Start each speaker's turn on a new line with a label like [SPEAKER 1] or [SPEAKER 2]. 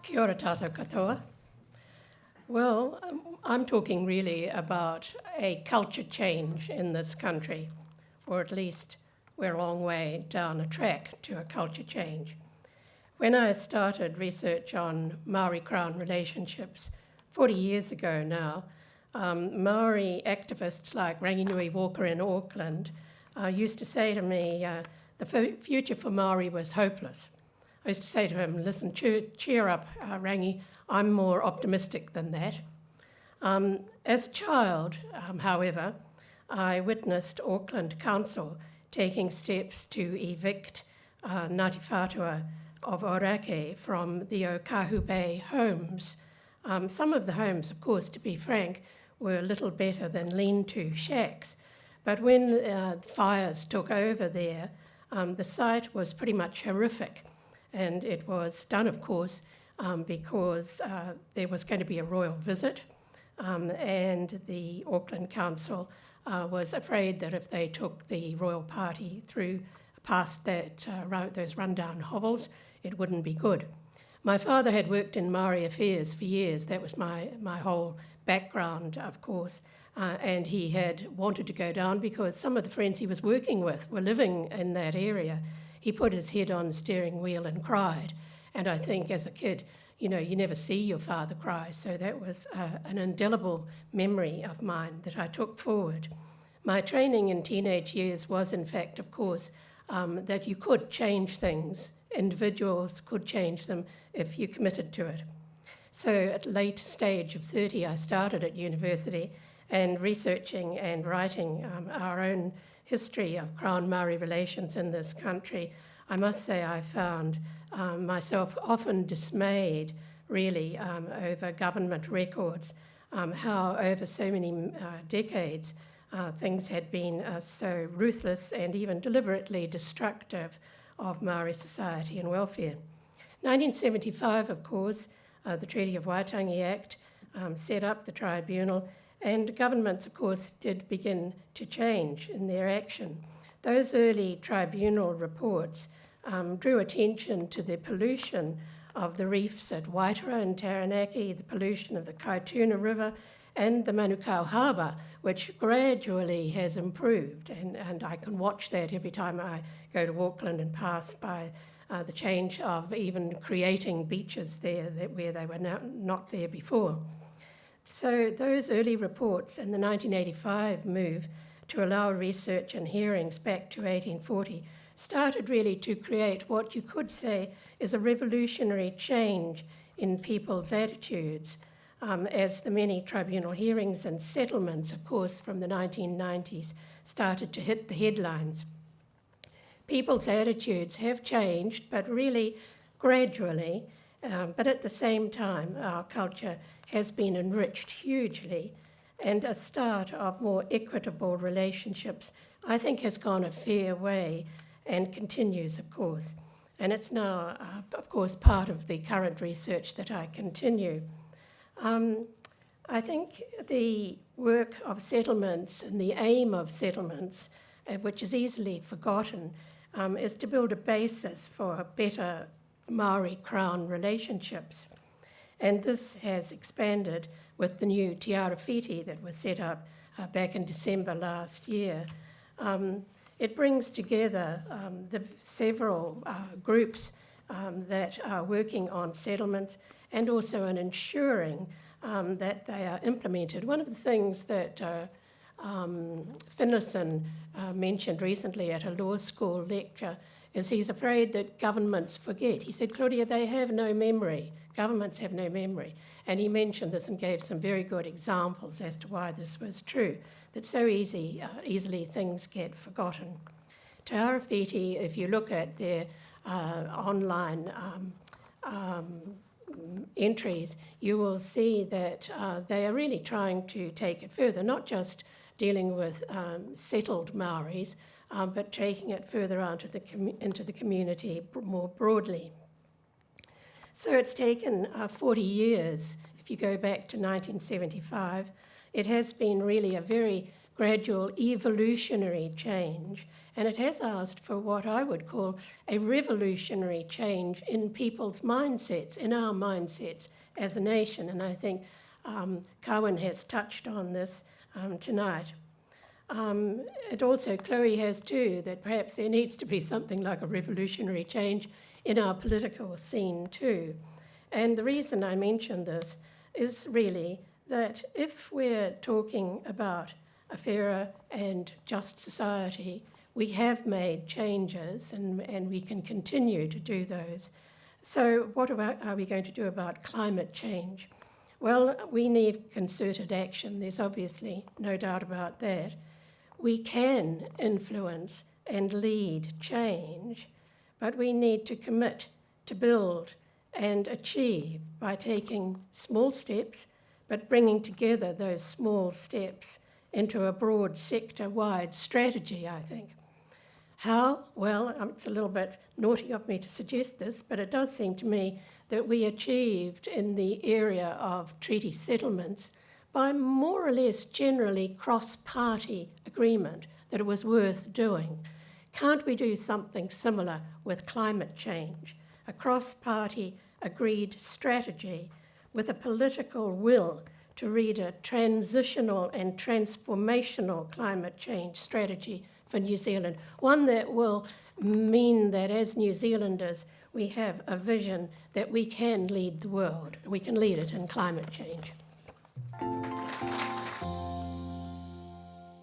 [SPEAKER 1] Kia ora tātou katoa. Well, I'm talking really about a culture change in this country, or at least we're a long way down a track to a culture change. When I started research on Maori Crown relationships 40 years ago now, Maori activists like Ranginui Walker in Auckland used to say to me, the future for Maori was hopeless. I used to say to him, listen, cheer up, Rangi, I'm more optimistic than that. As a child, however, I witnessed Auckland Council taking steps to evict Ngāti Whātua of Orake from the Okahu Bay homes. Some of the homes, of course, to be frank, were little better than lean-to shacks. But when fires took over there, the site was pretty much horrific. And it was done, of course, because there was going to be a royal visit, and the Auckland Council was afraid that if they took the royal party through past that those rundown hovels, it wouldn't be good. My father had worked in Maori affairs for years. That was my whole background, of course, and he had wanted to go down because some of the friends he was working with were living in that area. He put his head on the steering wheel and cried. And I think as a kid, you know, you never see your father cry. So that was an indelible memory of mine that I took forward. My training in teenage years was, in fact, of course, that you could change things. Individuals could change them if you committed to it. So at a late stage of 30, I started at university and researching and writing our own history of Crown Maori relations in this country. I must say I found myself often dismayed, really, over government records, how over so many decades things had been so ruthless and even deliberately destructive of Maori society and welfare. 1975, of course, the Treaty of Waitangi Act set up the tribunal, and governments, of course, did begin to change in their action. Those early tribunal reports drew attention to the pollution of the reefs at Waitara and Taranaki, the pollution of the Kaituna River, and the Manukau Harbour, which gradually has improved. And I can watch that every time I go to Auckland and pass by the change of even creating beaches there where they were not there before. So those early reports and the 1985 move to allow research and hearings back to 1840 started really to create what you could say is a revolutionary change in people's attitudes, as the many tribunal hearings and settlements, of course, from the 1990s started to hit the headlines. People's attitudes have changed, but really gradually, but at the same time, our culture has been enriched hugely, and a start of more equitable relationships, I think, has gone a fair way and continues, of course. And it's now, of course, part of the current research that I continue. I think the work of settlements and the aim of settlements, which is easily forgotten, is to build a basis for better Maori Crown relationships. And this has expanded with the new Te Ara Whiti that was set up back in December last year. It brings together the several groups that are working on settlements and also in ensuring that they are implemented. One of the things that Finlayson mentioned recently at a law school lecture is he's afraid that governments forget. He said, Claudia, they have no memory. Governments have no memory. And he mentioned this and gave some very good examples as to why this was true, that so easily things get forgotten. Te Ara Whiti, if you look at their online entries, you will see that they are really trying to take it further, not just dealing with settled Maoris, but taking it further out into the community more broadly. So it's taken 40 years. If you go back to 1975, it has been really a very gradual evolutionary change, and it has asked for what I would call a revolutionary change in people's mindsets, in our mindsets as a nation, and I think Cowan has touched on this tonight. It also, Chloe has too, that perhaps there needs to be something like a revolutionary change in our political scene too. And the reason I mention this is really that if we're talking about a fairer and just society, we have made changes and we can continue to do those. So what are we going to do about climate change? Well, we need concerted action. There's obviously no doubt about that. We can influence and lead change, but we need to commit to build and achieve by taking small steps, but bringing together those small steps into a broad sector-wide strategy, I think. How? Well, it's a little bit naughty of me to suggest this, but it does seem to me that we achieved in the area of treaty settlements by more or less generally cross-party agreement that it was worth doing. Can't we do something similar with climate change? A cross-party agreed strategy with a political will to read a transitional and transformational climate change strategy for New Zealand, one that will mean that as New Zealanders we have a vision that we can lead the world, we can lead it in climate change.